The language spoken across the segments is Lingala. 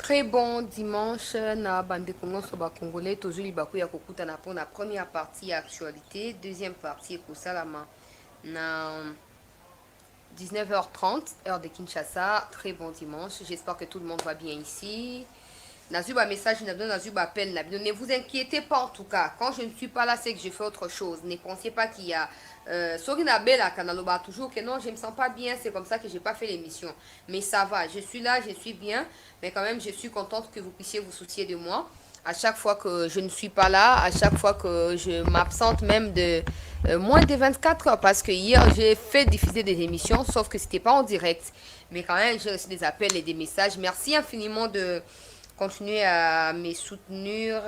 Très bon dimanche na bande Congo soba congolais tozuli baku ya kokuta na pour la première partie actualité, deuxième partie pour Salama na 19h30 heure de Kinshasa. Très bon dimanche, j'espère que tout le monde va bien ici. Nazuba message, Nazuba appel, ne vous inquiétez pas en tout cas. Quand je ne suis pas là, c'est que je fais autre chose. Ne pensez pas qu'il y a Sorina Bella Kanaloba toujours que non, je me sens pas bien, c'est comme ça que j'ai pas fait l'émission. Mais ça va, je suis là, je suis bien, mais quand même je suis contente que vous puissiez vous soucier de moi. À chaque fois que je ne suis pas là, à chaque fois que je m'absente même de moins de 24 heures, parce que hier j'ai fait diffuser des émissions, sauf que c'était pas en direct. Mais quand même, j'ai reçu des appels et des messages. Merci infiniment de continuer à me soutenir,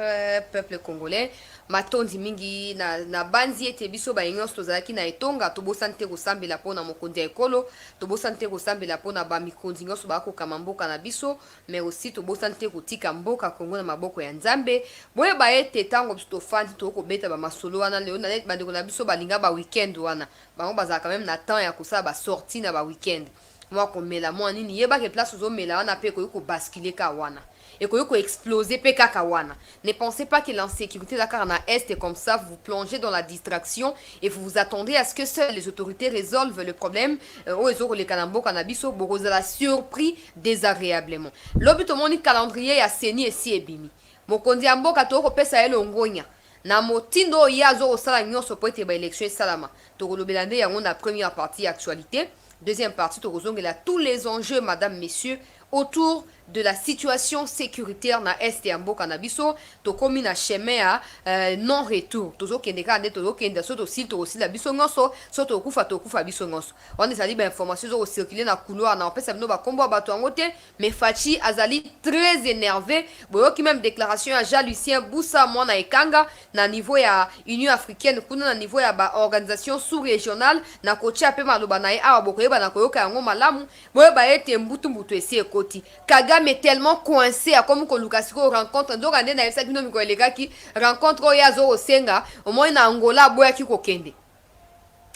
peuple congolais. Matondi mingi na banzi ete biso ba nyonso tozalaki na etonga tobosa nte kosambela mpona mokonzi ya ekolo, tobosa nte kosambela mpona bamikonzi nyonso bakokama mboka na biso, mais aussi tobosa nte kotika mboka Kongo na maboko ya Nzambe. Boyeba ete ntango biso tofandi tokobeta bamasolo wana leo na bandeko na biso balinga ba weekend wana bango bazalaka même na temps ya kosala basorti na ba weekend mwa komela mwa nini yebake place ozomela wana mpe ekoki kobaskile ka wana et que exploser pekakawana. Ne pensez pas que l'insécurité Dakar na Est est comme ça, vous plongez dans la distraction et vous vous attendez à ce que seules les autorités résolvent le problème. Les Kanambo Kanabiso, Borozala surpris désagréablement. L'obitomonik calendrier a saigné et si ebimi. Mokondi ambo katoko pesa ele ongonya. Na motindo yazo osala nyonso po ete ba élection salama. Tokolobelande yango na première partie actualité. Deuxième partie, tokozongela tous les enjeux, madame, messieurs, autour de la situation sécuritaire na Est et Ambo Kanabiso, to komi na chemin à non-retour. Tozo kende ka ande tozo kende so to sil to aussi la biso ngoso, so to kufa biso ngoso. On ezali ba information zo circuler na couloir na pesa bino ba kombo bato ngote, mais Fachi azali très énervé. Boyo ki même déclaration à Jean Lucien Boussa mo na ekanga na niveau ya Union africaine kuna na niveau ya ba organisation sous-régionale na kocha pe maloba na e awa bokoyeba na koyoka yango malamu. Boyo ba ete mbutu esi ekoti. Kagame est tellement coincé à comme Kolukasiko rencontre donc ande na yesa bino miko elekaki rencontre oyazo osenga au moins na Angola boya ki kokende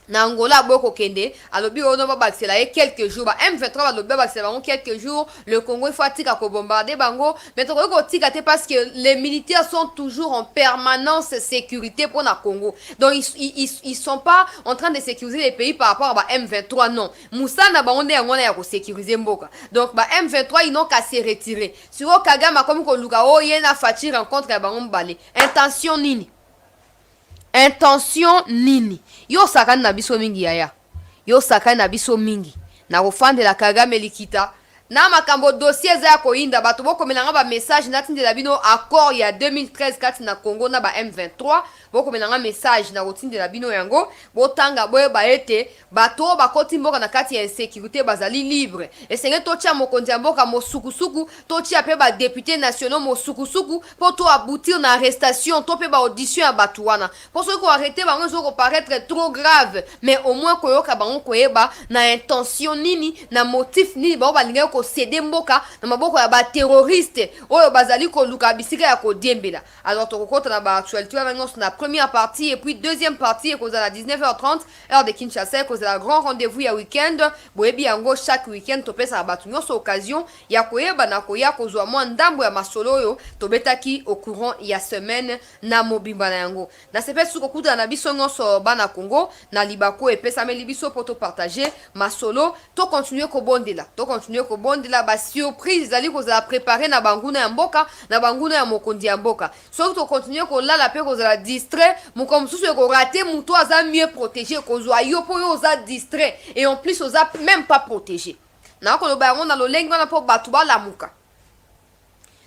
na Angola boko kende alobi ono ba baksela e quelques jours ba M23 ba lobi baksela bango quelques jours le Congo il faut tika ko bombarder bango mais to ko tika te parce que les militaires sont toujours en permanence sécurité pour na Congo donc ils sont pas en train de sécuriser les pays par rapport à ba M23 non Moussa na bango nde yango na ya ko sécuriser mboka donc ba M23 ils n'ont qu'à se retirer sur Kagame comme ko luka o yena Fachi rencontre ya bango mbale intention nini intention nini yo sakani na biso mingi yaya yo sakani na biso mingi na kofandela Kagame likita na makambo dossier za koinda bato bokomelanga ba message natindela bino accord ya 2013 kati na Congo na ba M23 bokomelanga message na kotindela bino yango botanga boyeba ete bato bakoti mboka na kati ya insécurité bazali libre esenge totia mokonzi ya mboka mosukusuku totia pe ba député nationaux mosukusuku po to aboutir na arrestation to pe ba audition ya bato wana po so ko arrêter bango zo ko paraître trop grave mais au moins koyoka bango koyeba na intention nini na motif nini ba balinga ko céder mboka na maboko ya ba terroriste oyo bazali ko luka bisika ya ko diembela alors to kokota na ba actualité ba ngos na première partie et puis deuxième partie et cause à la 19h30 heure de Kinshasa cause à la grand rendez-vous ya week-end boyebi yango chaque week-end to pesa batu nyonso occasion ya koyeba na koya kozwa mwa ndambo ya masolo yo to betaki au courant ya semaine na mobimba na yango na sepe suko kuta na biso nyonso bana Congo na libako e pesa meli biso pour to partager masolo to continuer ko bondela ba surprise zali kozala préparer na banguna ya mboka na banguna ya mokondi ya mboka so to continuer ko lala pe kozala distrait moko mususu ko rater muto aza mieux protégé kozwa yo po yo oza distrait et en plus oza même pas protégé na ko lo ba ngona lo lengi wana po batu ba lamuka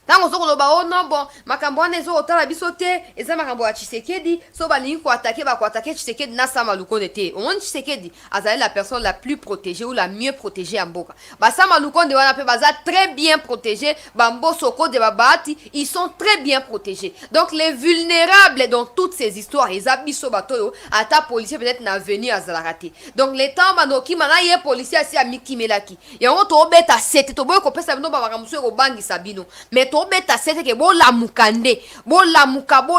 tango soko loba ono bon makambo wana ezo otala biso te eza makambo ya Tshisekedi so balingi ko attaquer Tshisekedi na sama lukonde te au moins Tshisekedi azali la personne la plus protégée ou la mieux protégée en mboka ba sama lukonde wana pe baza très bien protégés bambo soko de babati ils sont très bien protégés donc les vulnérables dans toutes ces histoires eza biso batoyo ata policier peut-être na venir azala raté donc les temps manoki mana ye policier asi amikimelaki yango to beta sete to boy ko pesa bino ba makambo so ko bangi sabino mais to beta sete ke bo la mukande bo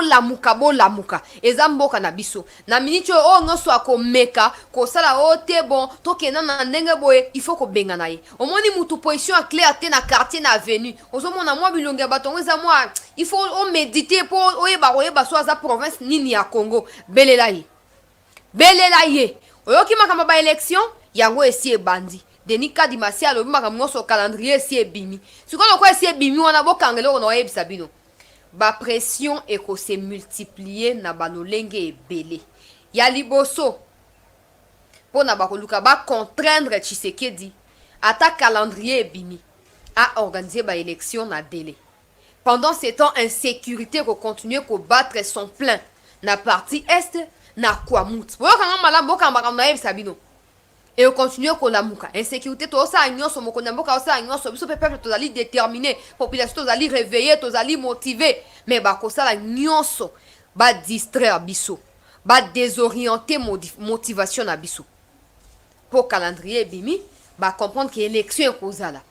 la muka ezamboka na biso na minute o ngoso ako meka ko sala o te bon to kena na ndenge boye il faut ko benga na ye omoni mutu position a clair te na quartier na avenue ozomona mwa bilonge batongo eza mwa il faut o méditer pour oyeba so za province nini ya Congo belela ye oyoki makamba ba élection yango esi ebandi Denis Kadimasi alobi makambo nyonso calendrier esi ebimi sikoyo ko esi ebimi wana bokangela ko na oyebisa bino ba pression eko se multiplier na balolenge ebele ya liboso pona bakoluka ba contraindre Tshisekedi ata calendrier ebimi a organiser ba élection na délai. Pendant ce temps, insécurité ko continuer ko battre son plein na partie est na Kwamut. Boyo kanga malamu bokamba na yebisa bino. Et on continue ko lamuka. Insécurité to sa nyonso moko mboka sa nyonso biso peuple to zali déterminé, population to zali réveillé, to zali motivé, mais ba ko sala nyonso ba distraire biso, ba désorienter motivation na biso. Pour calendrier bimi, ba comprendre que élection ko zala.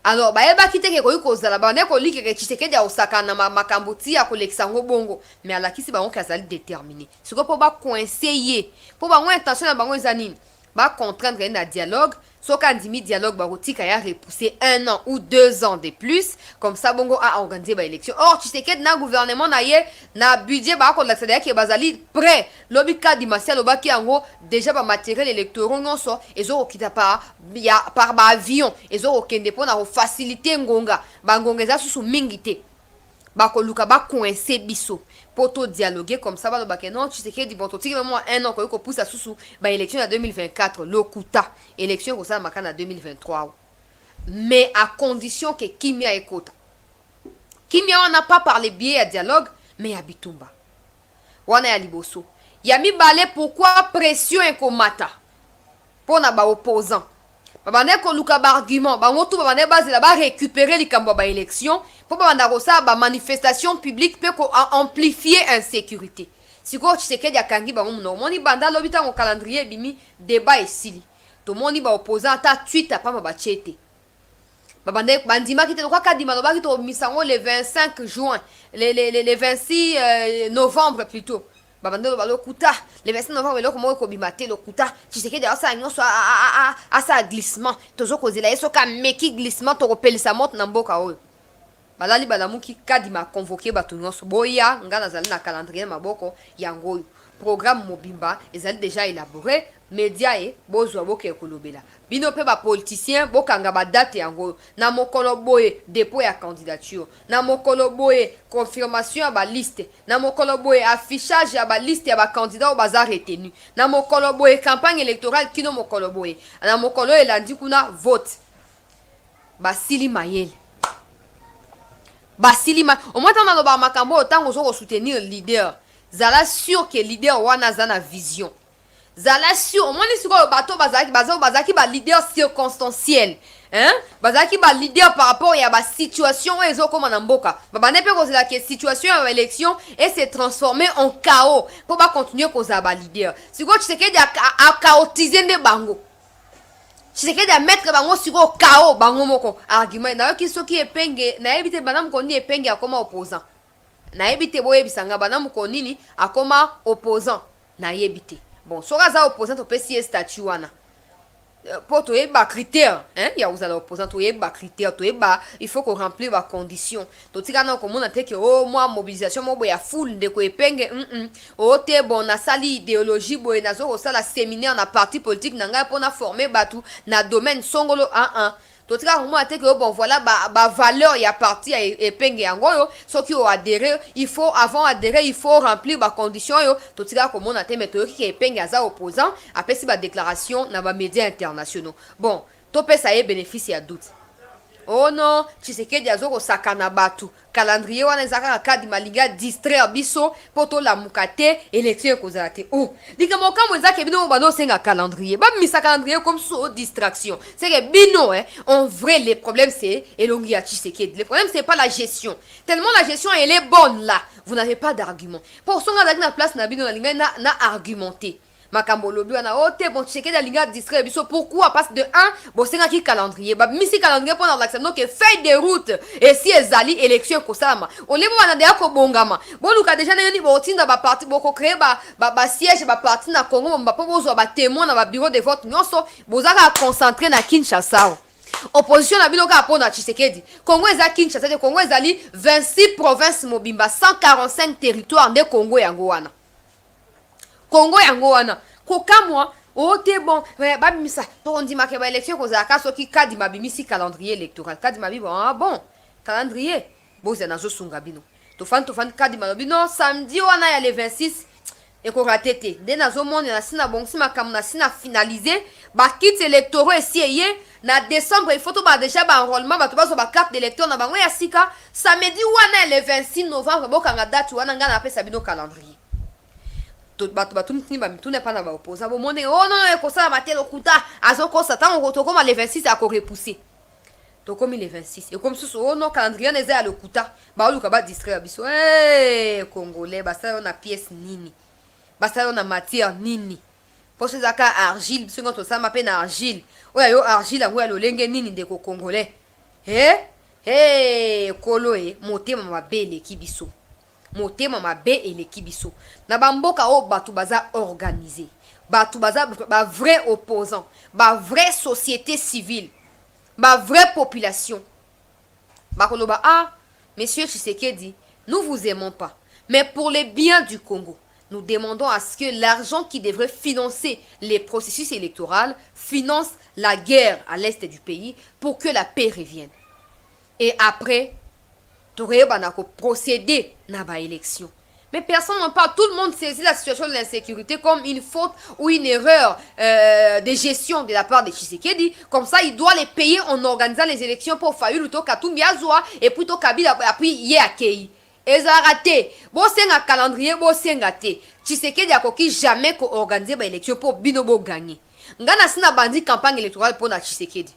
Alors ba yeba kite ke ko kozala ba ne ko like ke Tshisekedi ya osaka na makambo ti ya kolekisa ngo bongo mais ala kisi ba ngo kazali déterminé. Siko po ba coincer ye, po ba ngo intention na bango ezanini. Ba contraindre na dialogue soka ndimi dialogue ba rotika ya repousser 1 an ou 2 ans de plus comme ça bongo a organiser ba élection. Or Tshisekedi na gouvernement na ye na budget ba ko l'accéder ke bazali prêt lobi Kadimasi lobaki yango déjà ba matériel électoral nyonso ezo okita par ba avion ezo okende pona ko faciliter ngonga ba ngonga za susu mingi te ba ko luka ba coincer biso poto dialoguer comme ça ba lobaki non Tshisekedi bon totiki même 1 an ko pousse susu ba élection en 2024 lokuta élection ko ça makana 2023 mais à condition que Kimia écoute. Kimia on n'a pas parlé bien à dialogue mais à Bitumba wana ya liboso yami balé pourquoi pression et komata pour na ba opposant babane ko luka ba argument ba ngotu babane base la ba récupérer likambo ba élection pour babanda ko sa ba manifestation publique peut ko amplifier insécurité siko Tshisekedi akangi ba ngomu moni banda lobita ngo calendrier bimi débat esili to moni ba opposant ta tweet apa ba chete babane bandima kite ko kadima lo ba kito misango le 25 juin le 26 novembre plutôt babandelo balokuta le 25 novembre eloko moko bimate lokuta Tshisekedi asa nyonso asa glissement tozo kozela yeso ka meki glissement to kopelisa moto na mboka oyo balali balamuki Kadima convoquer bato nyonso boya ngana zali na calendrier maboko yango programme mobimba ezali déjà élaboré média e bozwa boke kolobela bino pe ba politicien bokanga ba date yango na mokolo boye dépôt ya candidature na mokolo boye confirmation ya ba liste na mokolo boye affichage ya ba liste ya ba candidat baza retenu na mokolo boye campagne électorale kino mokolo boye na mokolo elandi kuna vote basili mayele au moins on a ba makambo autant qu'on soutenir leader zala sûr que leader wana zana vision zala sûr au moins les sur bateau bazaki ba leader circonstanciel hein bazaki ba leader par rapport à ba situation ezo comme na mboka baba ne peut causer la situation à élection et se transformer en chaos pour pas continuer causer ba leader si quoi tu sais que a chaotiser de bango Tshisekedi a mettre bango siko chaos bango moko argument na yoki soki epenge na ebite banam koni epenge akoma opposant na ebite boye bisanga banam konini akoma opposant na ebite bon soka za opposant to pesi statut wana pour to eba critère hein ya uzala opposant to eba critère to eba il faut qu'on remplir ba condition to tika na komona te ke oh moi mobilisation mo boya full de ko epenge o te bon na sali idéologie boye na zo ko sala séminaire na parti politique na ngai pona former batu na domaine songolo to tika komona te ke bon voilà ba valeur ya parti epenge yango yo soki o adhérer il faut avant adhérer il faut remplir ba condition yo to tika komona te mais to ki epenge aza opposant après si ba déclaration na ba médias internationaux bon to pesa ye bénéfice ya doute oh non Tshisekedi azoko sakana batu calendrier wana ezaka Kadima linga distraire biso poto la mukate élection kozala te oh dika mokamo ezaka bino bano senga calendrier ba misa calendrier comme so distraction c'est que bino en vrai les problèmes c'est elongi ya Tshisekedi le problème c'est pas la gestion tellement la gestion elle est bonne là vous n'avez pas d'argument pour songa na place na bino na linga na argumenter makambo lobi wana ote bon checker la ligne distraire biso pourquoi parce que de 1 bon c'est qui calendrier ba misi calendrier pour l'accepter donc feuille de route et si ezali élection ko sama on le bana de ko bongama bon luka déjà na ni bo tinda ba parti boko créer ba siège ba parti na Congo ba po bozo ba témoin na ba bureau de vote nyonso bozaka concentrer na Kinshasa. Opposition na bino ka pona Tshisekedi. Congo eza Kinshasa de Congo ezali 26 provinces mobimba 145 territoires de Congo yango wana. Congo yango wana. Kokamwa ote bon babimisa to ndima ke ba élection ko za ka soki kadi mabimisi calendrier électoral. Kadi mabibo ah bon calendrier. Boza nazo sunga bino. To fan kadi mabino samedi wana ya le 26 et qu'on rate te de nazo monde na sina bon si makam na sina finaliser ba kit électoraux essier na décembre il faut to ba déjà ba enrôlement ba to ba so ba carte d'électeur na bango ya sika samedi wana le 26 novembre bokanga date wana ngana pesa bino calendrier to ba to ni ba mitune pa na ba opposa bo monde oh non e ko sa matelo kuta azoko satan ko to comme le 26 a ko repousser to comme le 26 et comme ce oh non calendrier neza ya le kuta ba oluka ba distraire biso congolais ba ça on a pièce nini basa on a matière nini parce que zaka argile biso ngoto sama pe na argile oya yo argile ngo ya lolenge nini de ko congolais kolo motema mabe eleki biso motema mabe eleki biso na bamboka o batu baza organisé batu baza ba vrai opposant ba vraie société civile ba vraie population bakoloba monsieur Tshisekedi nous vous aimons pas mais pour le bien du Congo nous demandons à ce que l'argent qui devrait financer les processus électoraux finance la guerre à l'est du pays pour que la paix revienne. Et après, tu aurais procéder à la élection. Mais personne n'en parle. Tout le monde saisit la situation de l'insécurité comme une faute ou une erreur de gestion de la part de Tshisekedi. Comme ça, il doit les payer en organisant les élections pour Fayulu, Katumbi Azwa et puis Kabila, puis Yéakei. Ezarate, bo senga calendrier, bo senga te. Tshisekedi akoki jamais ko organiser ba élection pour binobo gagner. Ngana sina bandi campagne électorale pour na Tshisekedi.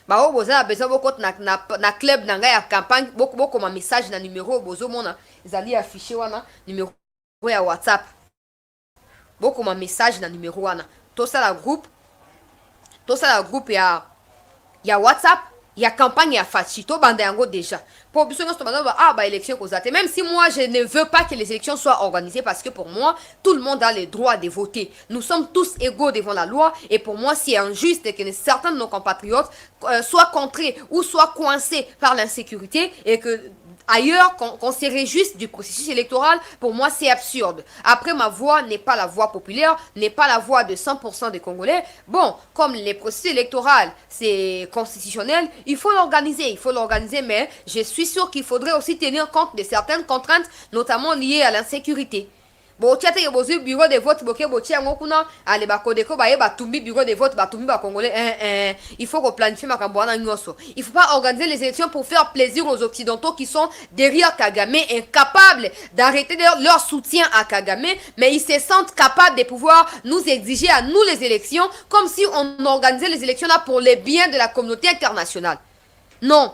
Ba o boza besoin boko na club nanga ya campagne boko ma message na numéro bozo mona ezali affiché wana numéro ya WhatsApp. Boko ma message na numéro wana. To ça la groupe ya WhatsApp. Il y a campagne à Fachito, Bandango déjà. Pour élection même si moi je ne veux pas que les élections soient organisées parce que pour moi, tout le monde a le droit de voter. Nous sommes tous égaux devant la loi et pour moi, c'est injuste que certains de nos compatriotes soient contrés ou soient coincés par l'insécurité et que ailleurs, qu'on se réjouisse du processus électoral, pour moi, c'est absurde. Après, ma voix n'est pas la voix populaire, n'est pas la voix de 100% des Congolais. Bon, comme les processus électoraux, c'est constitutionnel, il faut l'organiser, mais je suis sûr qu'il faudrait aussi tenir compte de certaines contraintes, notamment liées à l'insécurité. Bon, tu as un bureau de vote, bureau de vote, congolais, il faut replanifier ma camboana nyoso. Il faut pas organiser les élections pour faire plaisir aux occidentaux qui sont derrière Kagame, incapables d'arrêter leur soutien à Kagame, mais ils se sentent capables de pouvoir nous exiger à nous les élections, comme si on organisait les élections là pour le bien de la communauté internationale. Non.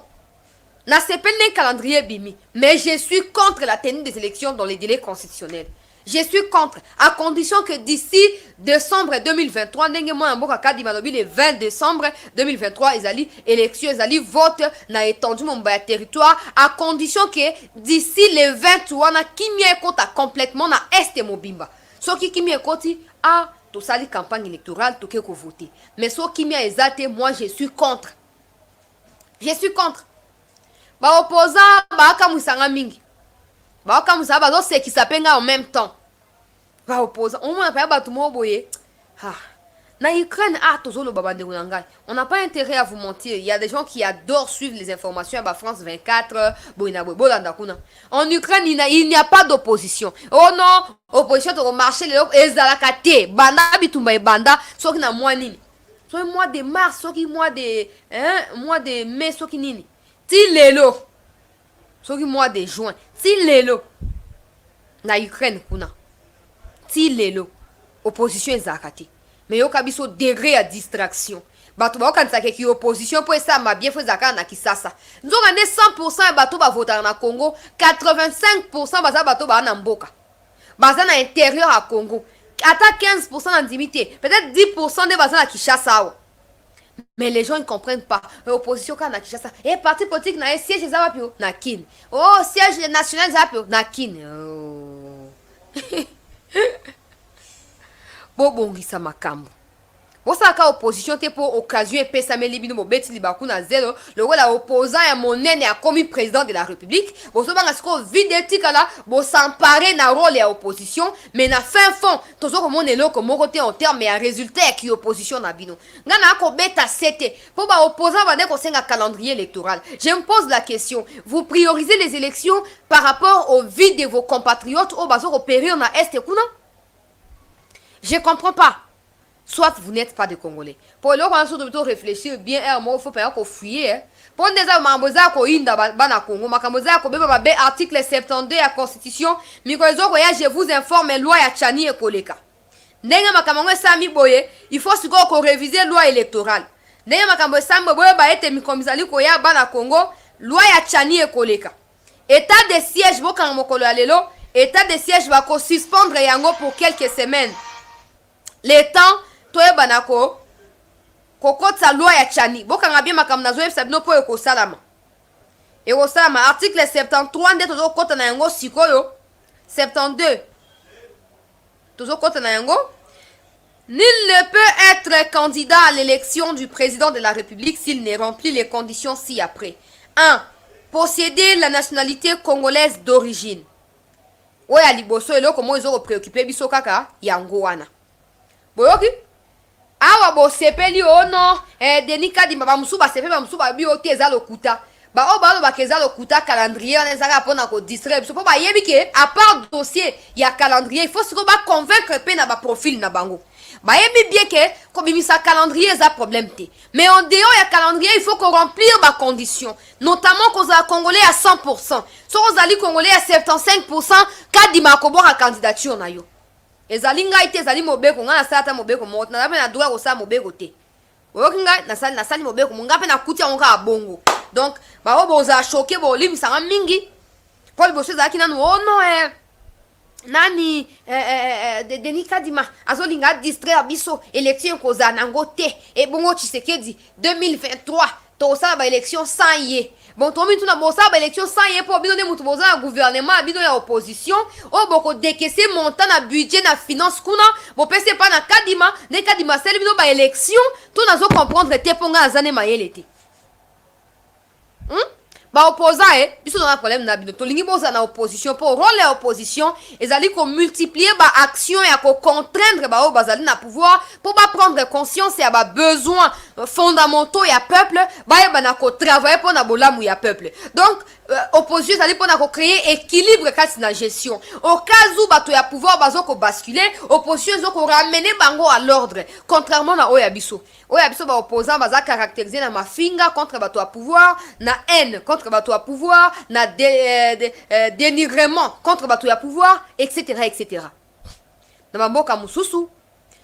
N'a pas un calendrier bimi, mais je suis contre la tenue des élections dans les délais constitutionnels. Je suis contre, à condition que d'ici décembre 2023, le 20 décembre 2023, élection, vote, na étendu mon territoire, à condition que d'ici le 23, na kimi ekota complètement na est mobimba. So qui kimi ekoti, to sali campagne électorale, to keko voter. Mais so kimi ezate, moi je suis contre. Je suis contre. Ba opposant, ba akamusanga mingi. Comme ça, c'est qui s'appelle en même temps. Va opposer. On m'a pas battu mon boye. Na Ukraine, on n'a pas intérêt à vous mentir. Il y a des gens qui adorent suivre les informations à France 24. En Ukraine, il n'y a pas d'opposition. Oh non, opposition au marché, les alakate, banda bitumba banda, so qui na mois nini. So mois de mars, so qui mois de mai, so qui nini. Ti lelo. So qui mois de juin. Ti lelo. Na Ukraine kuna. Ti lelo. Opposition ezakate. Mais yo kabiso degré à distraction. Bato ba kanisa ke ki opposition pour ça ma bien fezaka na kisasa. Nzonga ne 100% bato ba voter na Congo, 85% baza bato ba na mboka. Baza na intérieur à Congo. Attends 15% d'intimité. Peut-être 10% des bazars à Kinshasa. Mais les gens ne comprennent pas. L'opposition quand on a Kinshasa. Et parti politique na siège des Apio na kin. Oh, siège national des Apio na kin. Bobongisa makambo. Bosaka opposition te pour occasion et pesa melibino mo beti libaku na zéro. Le rôle la opposant ya monene a commis président de la République. Boso banga siko vide tikala bo s'emparer na rôle ya opposition mais na fin fond tozo ko monelo ko mokote en terme ya résultat qui opposition na bino. Ngana ko beta sete pour ba opposant ba de ko senga calendrier électoral. Je me pose la question, vous priorisez les élections par rapport au vide de vos compatriotes au bazo ko périr na est kuna? Je comprends pas. Soit vous n'êtes pas des Congolais. Pour le moment, vous devez réfléchir bien. Il faut pas qu'on fuye. Pour les gens qui ont inda bana Congo, makamboza ko beba ba article 72 de la Constitution, mikozo ko ya je vous informe loi ya Tchani et Koleka. Ndenge makambo sami boye, il faut siko ko réviser loi électorale. Ndenge makambo sami boye ba ete mikomizali ko ya bana Congo, loi ya Tchani et Koleka. État de siège boka mokolo ya lelo, état de siège va ko suspendre yango pour quelques semaines. Le temps toye banako kokotsa loi ya Tchani bokanga bien makambo nazo yebisa bino po ekosalama article 73 nde tozokota na yango sikoyo 72 tozokota na yango. Nul ne peut être candidat à l'élection du président de la République s'il ne remplit les conditions ci-après. 1. Posséder la nationalité congolaise d'origine. Oya liboso eloko mo ezo préoccupé biso kaka yango wana. Boyoki awa bo sepeli ono Denis Kadima ba musuba sepe ba musuba bi oti eza lokuta ba o ba lo ba keza lokuta calendrier on ezaka pona ko distraire so ba yebi ke à part dossier ya calendrier il faut se ba convaincre pe na ba profil na bango ba yebi bien que ko bimisa calendrier eza problème te mais en dehors ya calendrier il faut qu'on remplir ba condition notamment qu'on a congolais à 100%. So on ali congolais à 75% Kadima ko boka candidature na yo. Ezali ngai te ezali mobeko nga na sata mobeko mot na na droit ko sa mobeko te. Okinga na sali mobeko nga pe na kutia onka bongo. Donc ba o boza choqué bo limisa mingi. Paul Bosse zaki nanu ono nani Denis Kadima azolinga distraire biso élection ko za nango te e bongo Tshisekedi 2023 to sa ba élection sans yé. Bon, tomi tuna bosa ba élection sans yé pour bino de mutu boza gouvernement bino ya opposition o boko décaisser montant na budget na finance kuna bo pese pa na Kadima ne Kadima sel bino ba élection to nazo comprendre te ponga azane mayele te. Ba opposant biso na problème na bino to lingi boza na opposition pour rôle la opposition ezali ko multiplier ba action ya ko contraindre ba o bazali na pouvoir pour ba prendre conscience ya ba besoins fondamentaux ya peuple ba na ko travailler pour na bolamu ya peuple. Donc opposition ezali pour na ko créer équilibre kati na gestion au cas où bato ya pouvoir bazo ko basculer opposition zo ko ramener bango à l'ordre contrairement na oya biso ba opposant baza caractérisé na mafinga contre bato ya pouvoir na haine contre bato ya pouvoir na dénigrement contre bato ya pouvoir etc. Na mamboka mususu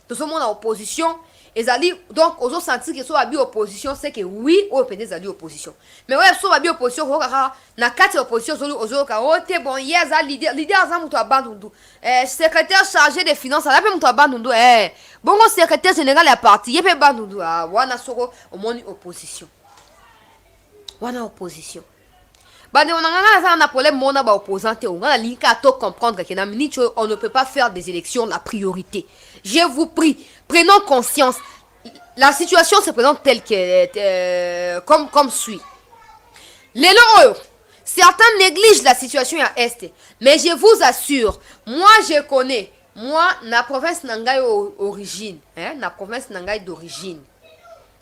tozomona opposition ezali donc ozo sentir que so abi opposition c'est que oui o peut ezali opposition mais ouais so abi opposition ko kaka na kati opposition ozo ka ote bon yeza leader za muto abandundu secrétaire chargé des finances ala pe muto abandundu bongo secrétaire général ya parti yepe bandundu wana soko omoni opposition Bande on a un problème mona ba opposant te on a linka to comprendre que na minute on ne peut pas faire des élections la priorité. Je vous prie, prenons conscience. La situation se présente telle que comme suit. Les lois, certains négligent la situation à est, mais je vous assure, moi je connais, la province nangai origine, la province nangai d'origine.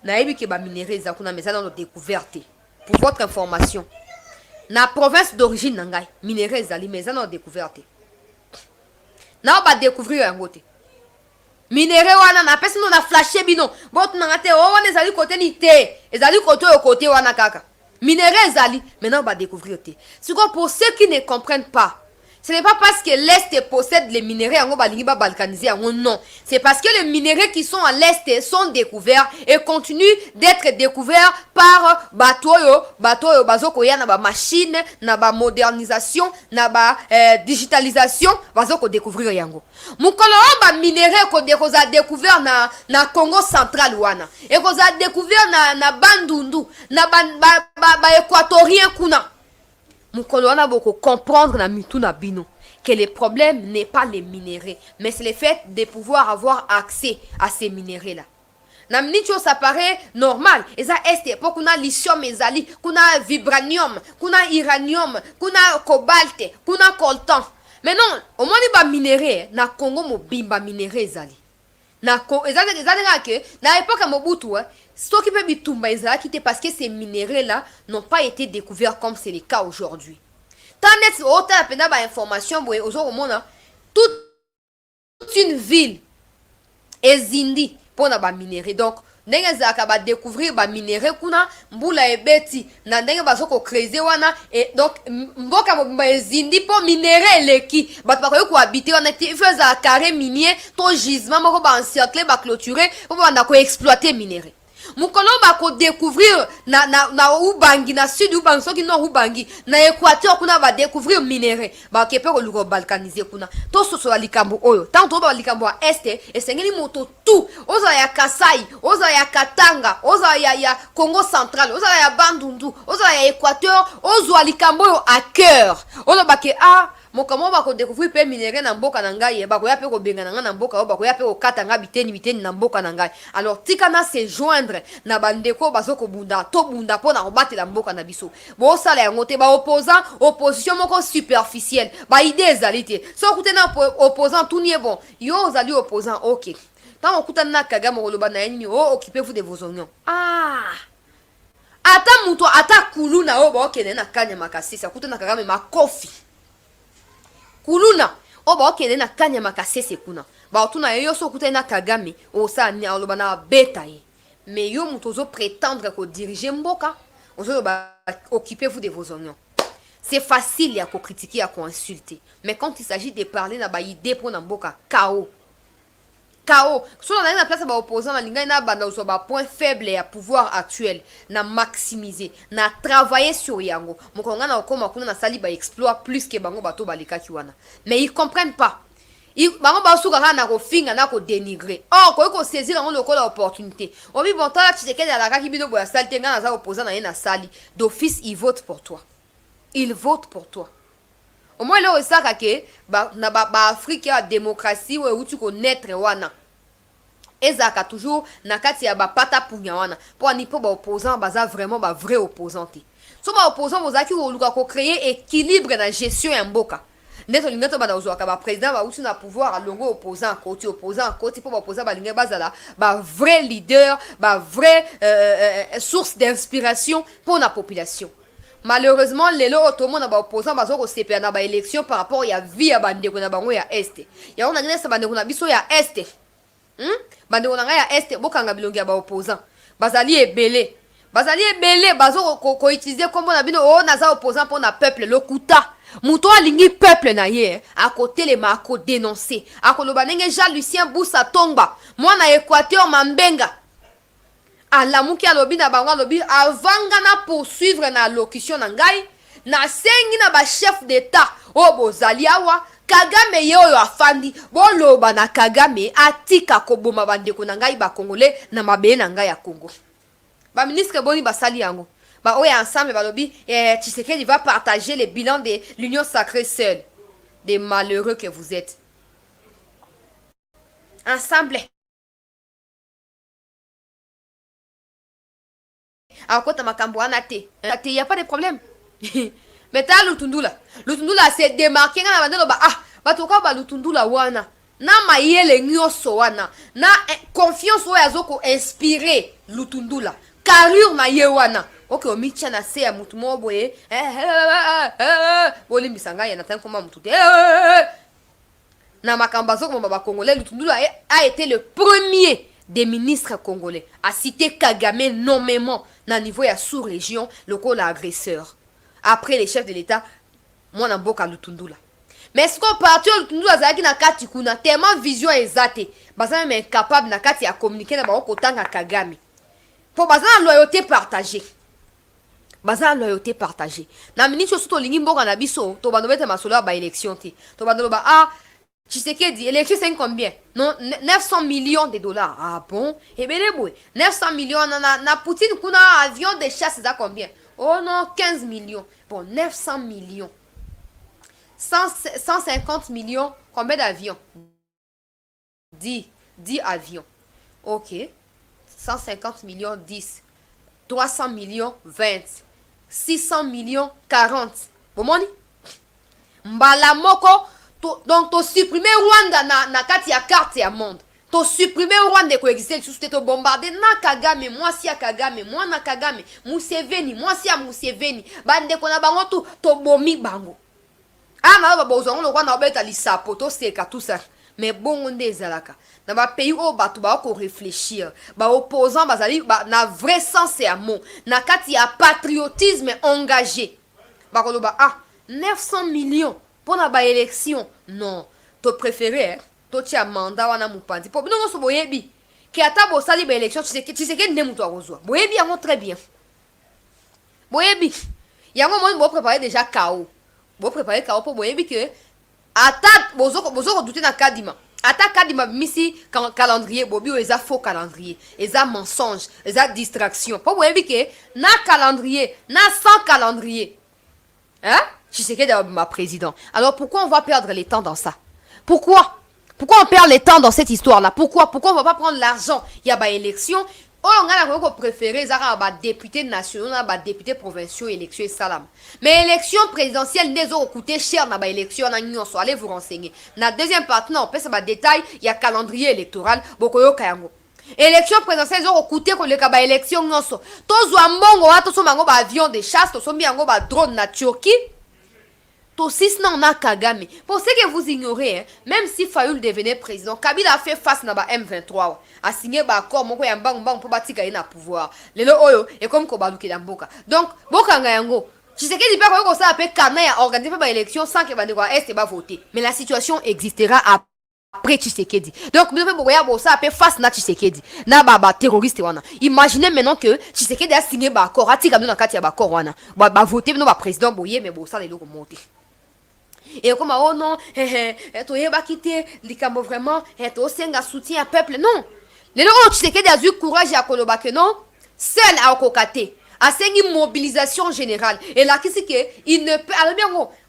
Naebi ke ba minéraux za kuna meza dans découverte. Pour votre information. Na province d'origine nangai minéraux ezali meza na découverte na ba découvrir yango te minéraux wana na pesi no na flasher bino botu na ngate o wana ezali côté ni te ezali côté wana kaka minéraux ezali maintenant ba découvrir te. C'est quoi pour ceux qui ne comprennent pas Ce n'est pas parce que l'Est possède les minéraux en va balkaniser, non. C'est parce que les minéraux qui sont à l'Est sont découverts et continuent d'être découverts par bateau, bazoko ya na ba machine, na ba modernisation, na ba digitalisation, bazoko découvrir yango. Mukolo ba minéraux ko découvert na Congo central wana. Et ko za découvert na Bandundu, na ba équatorien kuna. Mukolo wana boko comprendre na mitu na bino que le problème n'est pas les minéraux, mais c'est le fait de pouvoir avoir accès à ces minéraux là. Na mnicho ça paraît normal. Et ça est pour kuna lithium ezali, kuna vibranium, kuna uranium, kuna cobalt, kuna coltan. Mais non, au moins les minéraux na Congo mo bimba minéraux ezali. Na ezali que na époque Mobutu ce qui peut bitumba ezali parce que ces minéraux là n'ont pas été découverts comme c'est le cas aujourd'hui. Tant net autant pena ba information boye ozo mona toute une ville ezindi pour na ba minéraux. Donc ndenge zaka ba découvrir ba minéraux kuna mbula ebeti na ndenge bazoko creuser wana et donc mboka mobimba ezindi pour minéraux eleki bato bakoki ko habiter wana il faut za carré minier to gisement moko ba encercler ba clôturer pour ba na ko exploiter minéraux. Mukolo ba ko découvrir na Ubangi na sud Ubangi soki no Ubangi na Équateur kuna ba découvrir minéraux ba kepe ko luko balkaniser kuna to soso ya likambo oyo tant to ba likambo a este esengeli moto tout oza ya Kasai oza ya Katanga oza ya Congo central oza ya Bandundu oza ya Équateur ozo likambo oyo à cœur ozo ba ke mokamo ba ko découvrir pe minéraux na mboka na ngai ba ko ya pe ko benga na mboka ba ko ya pe ko katanga biteni na mboka na ngai. Alors tikana se joindre na bandeko bazoko bunda to bunda pona obatela mboka na biso bo sala yango te ba opposition moko superficielle ba idée ezali te so kutena opposant tout nie bon yo ozali opposant OK tant okutana na Kagame koloba na yini occupez-vous de vos oignons ata muto ata kuluna o ba okene na kanya makasisa kutana Kagame makofi kuluna ba okene na kanya makasese kuna ba otuna yo so kutana Kagame o sa ni aloba na betaye. Mais yo mutozo prétendre ko diriger mboka ozo ba occupez-vous de vos oignons. C'est facile ya ko critiquer ya ko insulter, mais quand il s'agit de parler na ba idée pour na mboka chaos so na place ba opposant na linga na banda ozo ba point faible ya pouvoir actuel na maximiser na travailler sur yango mokonga na okoma kuna na sali ba exploit plus que bango bato balika kiwana, mais ils comprennent pas. Bango ba suka na ko finga na ko dénigrer. Ko saisir on lokola opportunité. Obi bon ta Tshisekedi ala ka kibino bo ya salte nga na za opposant na sali. D'office il vote pour toi. Il vote pour toi. Au moins là osaka ke ba Afrique ya démocratie ou tu connaître wana. Ezaka toujours na kati ya ba pata punya wana. Pour ni po ba opposant baza vraiment ba vrai opposant. So ba opposant bozaki ko luka ko créer équilibre na gestion ya mboka. Neto lingato ba dozwa ka ba président ba uti na pouvoir a longo opposant côté pour ba opposant ba linga bazala ba vrai leader, ba vrai source d'inspiration pour la population. Malheureusement lelo otomo na ba opposant bazo ko CPA na ba élection par rapport ya vie ya bandeko na bango ya est. Ya on a ngene sa bandeko na biso ya est. Bandeko na nga ya est bokanga bilongi ya ba opposant. Bazali ebele bazo ko utiliser comme na bino naza opposant pour na peuple lokuta. Muto alingi peuple na ye à côté les mako dénoncer akoloba ndenge Jean Lucien Boussa Tongba mwana Équateur Mambenga alamuki alobi na bango alobi avanga na poursuivre na allocution na ngai na sengi na ba chef d'état bozali awa Kagame ye oyo afandi boloba na Kagame atika koboma bandeko na ngai ba congolais na mabele na ngai ya Congo ba ministre boni basali yango. Bah oui, ensemble, Tshisekedi va partager le bilan de l'union sacrée seule. Des malheureux que vous êtes. Ensemble. Alors, quand tu as il n'y a pas de problème. Mais tu as Lutundula. Lutundula s'est démarqué. Lutundula wana. Na mayele nyoso wana. Na confiance wa yazoko inspiré Lutundula. Carrure na ye wana. Ok, omicha na se ya mutu mobo boli misanga ya natan koma mutu na makambazo comme baba congolais. Lutundula a été le premier des ministres congolais à citer Kagame nommément na niveau ya sous-région le agresseur après les chefs de l'état moi na mboka Lutundula. Mais ce qu'on partit nous azaki na kati kuna tellement vision exacte baza même incapable na kati ya communiquer na ba kotanga Kagame pour baza loyauté partagée. Baza loyauté partagée. Na ministre surtout lingi mboka na biso to bando bete masolo ba élection te. To bando ba Tshisekedi élection c'est combien? Non 900 millions de dollars. Ah bon? Eh bien les boy, 900 millions na Poutine kuna avion de chasse ça combien? Oh non, 15 millions. Bon, 900 millions. 150 millions, combien d'avions? 10 avions. Ok. 150 millions, 10. 300 millions, 20. 600 millions, 40. Bon, moni? Mbala moko, donc tu supprimer Rwanda na kati ya carte ya monde. Tu supprimer Rwanda ko existe sous te bombarder na Kagame, moi si ya Kagame, moi na Kagame, Museveni, moi si ya Museveni. Bande ko na bango to bomi bango. Ah na ba bozongo lo kwa na obeta lisapo to seka tout ça. Mais bon on ezalaka. Na ba pays o batu ba ko réfléchir. Ba opposant bazali ba na vrai sens ya mot. Na kati ya patriotisme engagé. Ba ko ba 900 millions pour na ba élection. Non, to préféré hein. To tia mandat wana mupandi. Po bino so boyebi. Ki ata bo sali ba élection tu sais que ne muto akozwa. Boyebi yango très bien. Boyebi. Yango mo bo préparer déjà KO. Bo préparer KO pour boyebi que attaque bozo douter na kadima. Attaque kadima misi calendrier bobi o eza faux calendrier, eza mensonge, eza distraction. Pour boyebi que na calendrier, na sans calendrier. Hein? Je sais que ma président. Alors pourquoi on va perdre les temps dans ça? Pourquoi on perd les temps dans cette histoire-là? Pourquoi on va pas prendre l'argent? Il y a des élections. On a préféré les députés nationaux, les députés provinciaux, élections et salam. Mais élection présidentielle, les ont coûté cher dans les élections. Allez vous renseigner. Dans la deuxième partie, on peut savoir détail. Il y a calendrier électoral. Élection présidentielle, ils ont coûté pour les élections. Tous les avions de chasse, tous les drones na Turquie. Tout si on a Kagame. Pour ce que vous ignorez, hein, même si Fayoul devenait président, Kabila a fait face à M23. A signé un accord pour bâtir le pouvoir. Le oyo est comme Kobaluki Lamboka. Donc, Boka Ngayango. Je sais que dit pas que ça appelle Kana a organisé une élection sans que Est va voter. Mais la situation existera après Tshisekedi. Donc, nous devons ça appelle face à Tshisekedi. Na baba terroriste wana. Imaginez maintenant que Tshisekedi a signé un accord. A tika na kati ya accord wana. Ba voter no ba président boye mais bon ça les loko monter. Et comme oh non, tu vas quitter likambo vraiment, tu as soutien à peuple. Non. Les gens tu sais que des courage à Koloba que non, seul à Okokate, à une mobilisation générale. Et là, qu'est-ce que il ne peut, alors bien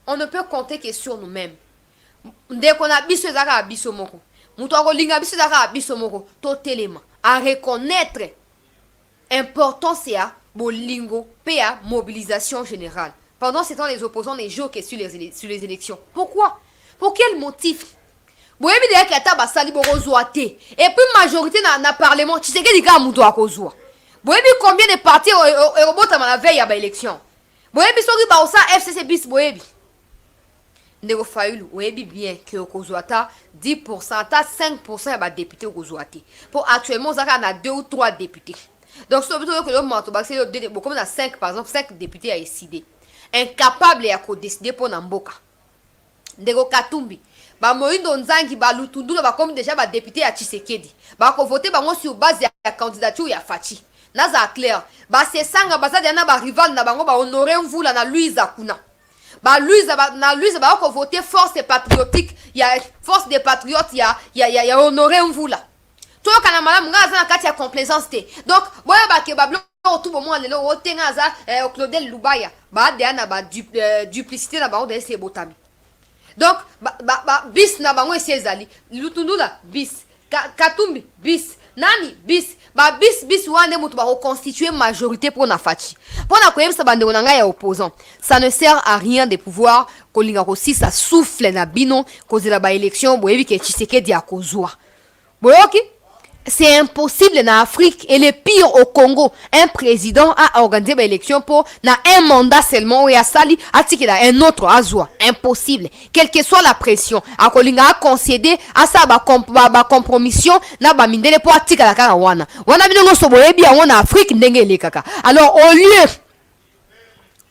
on ne peut compter que sur nous-mêmes. Dès qu'on a biso zara biso moko, muto linga biso zara biso moko, totalement à reconnaître important c'est à bolingo, pa mobilisation générale. Pendant ce temps, les opposants ne jouent que sur les élections. Pourquoi? Pour quel motif? Et puis, majorité dans le Parlement, tu sais que les gars ont combien de partis ont la veille à l'élection? FCC bis boyebi. Ndeko Fayulu, oyebi bien que Okozuata 10%, 5% de députés Okozuati. Pour actuellement, on a 2 ou 3 députés. Donc, si on a comme on a 5, par exemple, 5 députés à décider. Incapable ya ko décider pour Namboka. Ndeko Katumbi. Ba Moindo Nzangi ba Lutundu ba comme déjà ba député à Tshisekedi. Ba ko voter ba sur base ya candidature ya Fachi. Naza clair. Ba se sanga ba na ba rival na bango ba honorer mvula na Louisa Kuna. Ba Louisa ba ko voter force patriotique ya force des patriotes ya honorer mvula. To kana malamu ngaza na kati ya complaisance te. Donc boya ba ke ba tout le monde lelo otenga za Claudel Lubaya ba de na ba duplicité na bango de ces botami. Donc bis na bango ezali Lutundu la bis Katumbi bis nani bis ba bis wane mutu ba reconstituer majorité pour na fachi pour na koyebisa bande onanga ya opposant. Ça ne sert à rien de pouvoir kolinga aussi ça souffle na bino kozela ba élection boyebi ke Tshisekedi akozwa boyoki. C'est impossible en Afrique et le pire au Congo. Un président a organisé une élection pour un mandat seulement et a sali a un autre azwa. Impossible. Quelle que soit la pression, a kolinga a concédé à ça ba compromission na ba mindele pour atika la kara wana. Wana bino so boyebi en Afrique ndenge le kaka. Alors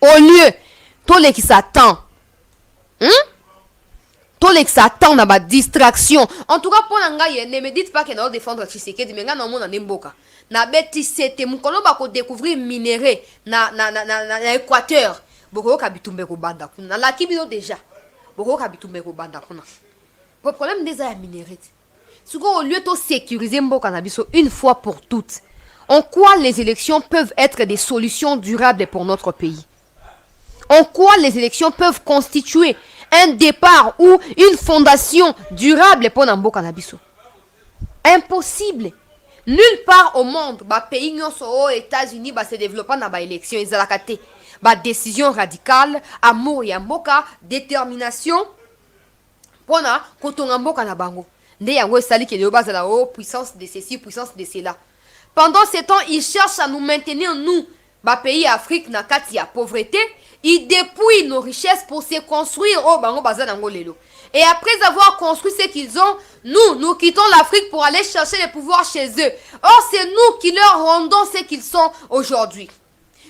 au lieu tout les qui s'attend Tolexa attend na ba distraction. En tout cas, pour l'angaye, ne me dites pas qu'il y a défendre Tshisekedi, mais nga non na mboka. Na beti sete mukolo ba ko découvrir minerai na Équateur. Boko kabitumbe ko banda kuna. La kibino déjà. Boko kabitumbe ko banda kuna. Le problème des minerais. Si au lieu de sécuriser mboka na biso une fois pour toutes, en quoi les élections peuvent être des solutions durables pour notre pays? En quoi les élections peuvent constituer un départ ou une fondation durable pour Nambo Canabiso? Impossible. Nulle part au monde, bah pays aux États-Unis, bah se développant dans l'élection, ils ont bah décision radicale, amour yamboka, détermination, pour na kotongambo kanabango. Nde yango sali ke yoba la puissance de ceci, puissance de cela. Pendant ce temps, ils cherchent à nous maintenir nous, bah pays Afrique na kati ya pauvreté. Ils dépouillent nos richesses pour se construire au Bango Bazan Angolelo. Et après avoir construit ce qu'ils ont, nous quittons l'Afrique pour aller chercher le pouvoir chez eux. Or, c'est nous qui leur rendons ce qu'ils sont aujourd'hui.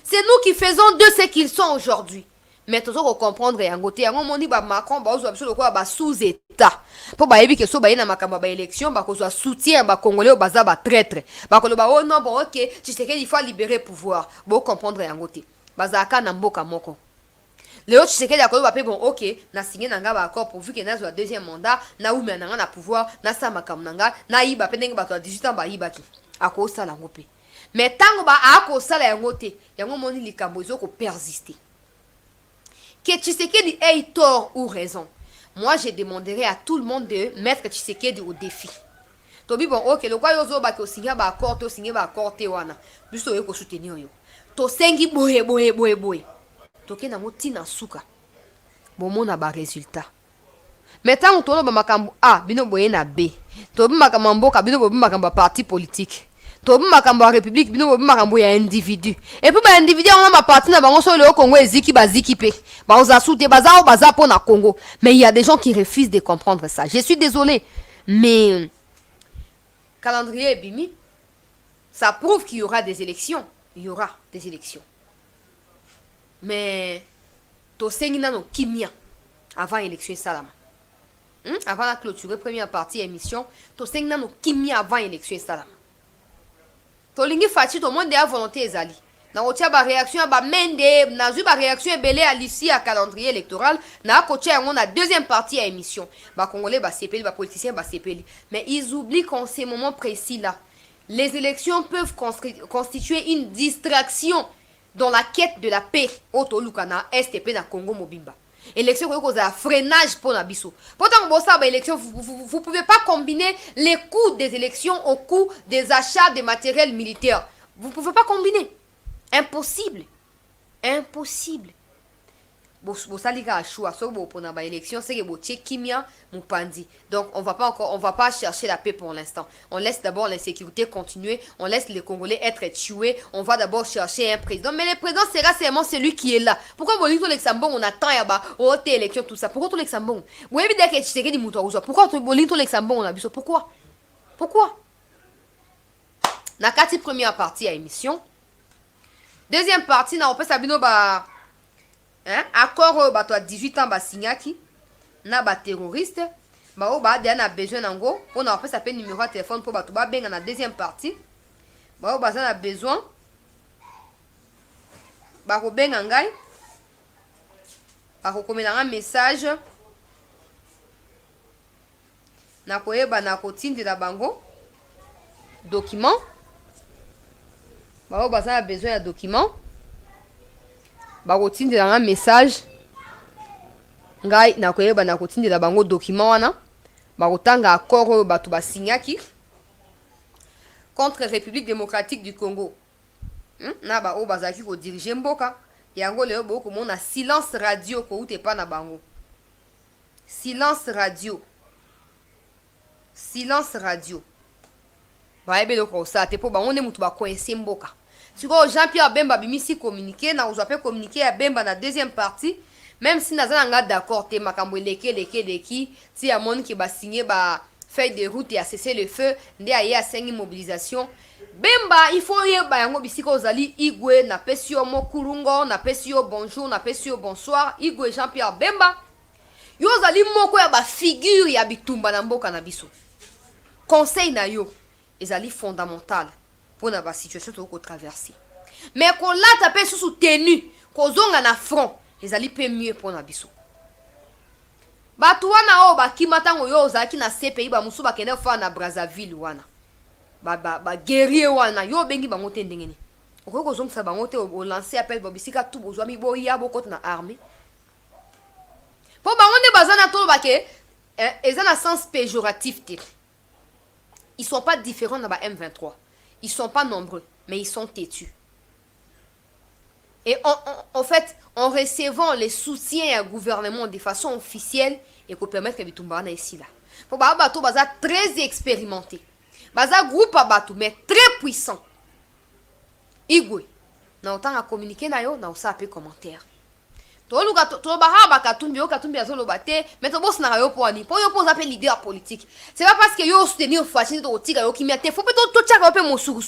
C'est nous qui faisons de ce qu'ils sont aujourd'hui. Mais toujours comprendre et en côté, on dit Macron, sous-état. Pour que ce soit une élection, soit soutien, Congolais au bazar, traître. Oh non, bon, ok, tu sais qu'il faut libérer le pouvoir. Bon, comprendre et en côté. Bazaka Namboka Moko. Les autres, c'est que bon, ok, na signé nanga ba accord pourvu que na soit deuxième mandat, na ou nanga na pouvoir, na sa makam nanga, na iba penenge ba 18 ans ba iba ki. Ako sala ngope. Mais tango ba ako sala yangote, yango moni likambo zo ko persister. Que Tshisekedi ait tort ou raison. Moi, je demanderai à tout le monde de mettre Tshisekedi au défi. Tobi bon, ok, le quoi yozo ba ko signé ba accord, to signé ba accord te wana. Biso yo ko soutenir yo. To sengi boye. Toke na moti na suka. Bomona ba résultat. Maintenant on ba makambo A, bino boye na B. Tobi makambo mboka, bino bobi makambo parti politique. Tobi makambo république, bino bobi makambo ya individu. Et puis ba individu on ma parti na bango so le Congo eziki baziki pe. Ba oza soute baza o baza po na Congo. Mais il y a des gens qui refusent de comprendre ça. Je suis désolé, mais calendrier bimi, ça prouve qu'il y aura des élections. Il y aura des élections. Mais to sengi nano kimia avant l'élection salama. Avant la clôture première partie émission, to sengi nano kimia avant l'élection salama. To lingi fati to monde a volonté ezali. Na otia ba réaction ba mende, na zu ba réaction belé à l'ici à calendrier électoral, na kotia on a deuxième partie à émission. Ba congolais ba CPL, ba politiciens ba CPL. Mais ils oublient qu'en ces moments précis là, les élections peuvent constituer une distraction dans la quête de la paix au Tolukana STP na Congo Mobimba. Élection qui cause un freinage pour Nabiso. Pourtant, vous ne pouvez pas combiner les coûts des élections au coût des achats de matériel militaire. Vous ne pouvez pas combiner. Impossible. Impossible. Donc on va pas chercher la paix pour l'instant. On laisse d'abord l'insécurité continuer, on laisse les Congolais être tués, on va d'abord chercher un président. Mais le président sera seulement celui qui est là. Pourquoi Bolito Luxembourg on attend yaba élection tout ça? Pourquoi tout Luxembourg? Vous voyez bien que Tshisekedi Moutoa. Pourquoi Bolito Luxembourg on a vu ça? Pourquoi? Nakati première partie à émission. Deuxième partie na on peut sabino ba accord bato à 18 ans ba signaki na ba terroriste ba o ba a besoin nango on a fait ça numéro de téléphone pour bato ba benga na deuxième partie ba o ba a besoin ba ko benga ngai ba ko komela un message na koyeba na kotindela bango document ba o ba a besoin ya document bakotindela un message ngai nakoyeba nakotindela bango document wana bakotanga accord oyo bato basignaki contre République démocratique du Congo na ba oyo bazalaki kodirige mboka yango leo bokomona silence radio kouta epa na bango. Silence radio bayebi eloko kosala te mpo bango nde moto bakoinse mboka. Si Jean-Pierre Bemba bimisi communiqué, na vous avez communiqué à Bemba na deuxième partie, même si nous avons d'accord, te makambo leki, si à mon qui va signer ba feuille de route et à cesser le feu, ndé aye à 5 mobilisation. Bemba, il faut y ba yango bisiko ozali igwe na pesio mokurungo, na pesio bonjour, na pesio bonsoir, igwe Jean-Pierre Bemba. Yo zali moko ya ba figure ya bitumba na mboka na biso. Conseil na yo ezali fondamental pour na ba situation to ko traverser. Mais ko lata pe sous tenue ko zonga na front ezali pe mieux pour na biso. Batu wana o bakimata ngo yo ozaki na CPI ba musu bakende fa na Brazzaville wana. Ba guerrier wana yo bengi bango te ndenge ni. Okoko zonga bango te o lancer appel bobisika tout bozwa mi boya bokot na armée. Po bango ne bazana to bake ils ont un sens péjoratif. Ils sont pas différents dans la M23. Ils sont pas nombreux, mais ils sont têtus. Et en fait, en recevant les soutiens du gouvernement de façon officielle, et qu'on permette que Bitumba ici là. Pour bateau baza très expérimenté. Baza groupe à bateau, mais très puissant. Igwe. Na autant à communiquer na yo, na osa apé commentaire. To luka to bahaba katumbi yo katumbi azolo bate, mais to boss na yo pour ani. Pour yo pose appel leader politique. C'est pas parce que yo soutenir facile to tiga yo qui mette. Faut pas to tchaka pe mon suru.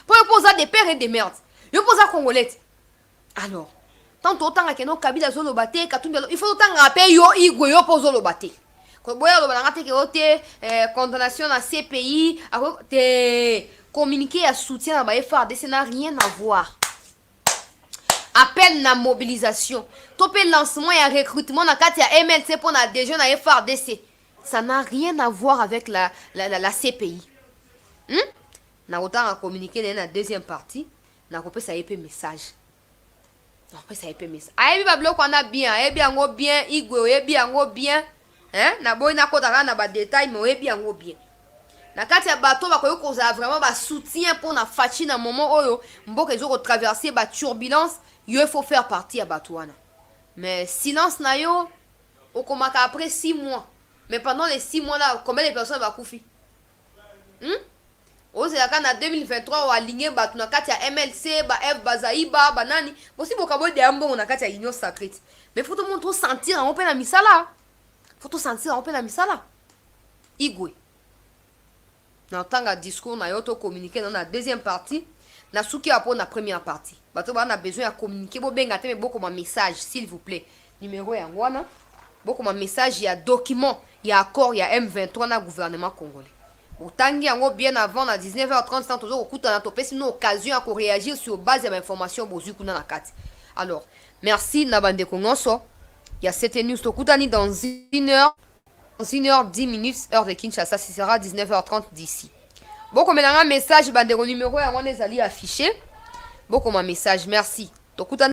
Pour yo pose des pères et des mères. Yo pose à congolais. Alors, tant autant que no Kabila zolo bate, katumbi il faut autant rappeler yo igwe yo pose lo bate. Ko boya lo balanga te ke ote condamnation à CPI, te communiquer à soutien à ba FARDC n'a rien à voir. Appel na mobilisation. Topé lancement et recrutement na kati ya MLC pour na déjà na FARDC. Ça n'a rien à voir avec la CPI. Na autant à communiquer dans la deuxième partie, na kopé ça épée message. Na kopé ça épée message. Ayebi ba bloc on a bien, ayebi ngo bien, igwe ayebi ngo bien. Na boy na kota na ba détail mais ayebi ngo bien. Na kati ya bateau bakoyo koza vraiment ba soutien pour na fachi na moment oyo mboka ezo traverser ba turbulence. Il faut faire partie à Batouana. Mais silence na yo, au komaka après 6 mois. Mais pendant les 6 mois là, combien de personnes va koufi? Ose la kana 2023 wa aligné Batuna katia MLC, ba F Bazaïba, banani. Aussi bokabo de ambo on a katia union sacrée. Mais faut tout le monde sentir en peine à misala. Faut tout sentir en peine à misala. Igwe. Dans tanga discours na yo to communiquer dans la deuxième partie. Na souki pour la première partie. Bato ba na besoin de communiquer bo benga te beaucoup ma message s'il vous plaît. Numéro ya ngwana. Beaucoup ma message il y a document, il y a accord, il y a M23 na gouvernement congolais. Otangi yango bien avant na 19h30 tant toujours okuta na topé sinon occasion à réagir sur base de l'information bozu kuna na kati. Alors, merci na bande kongoso. Il y a cette news tokutani dans 1h 10 minutes heure de Kinshasa, ce sera 19h30 d'ici. Beaucoup maintenant un message bandero numéro yango ezali affiché. Beaucoup ma message, merci.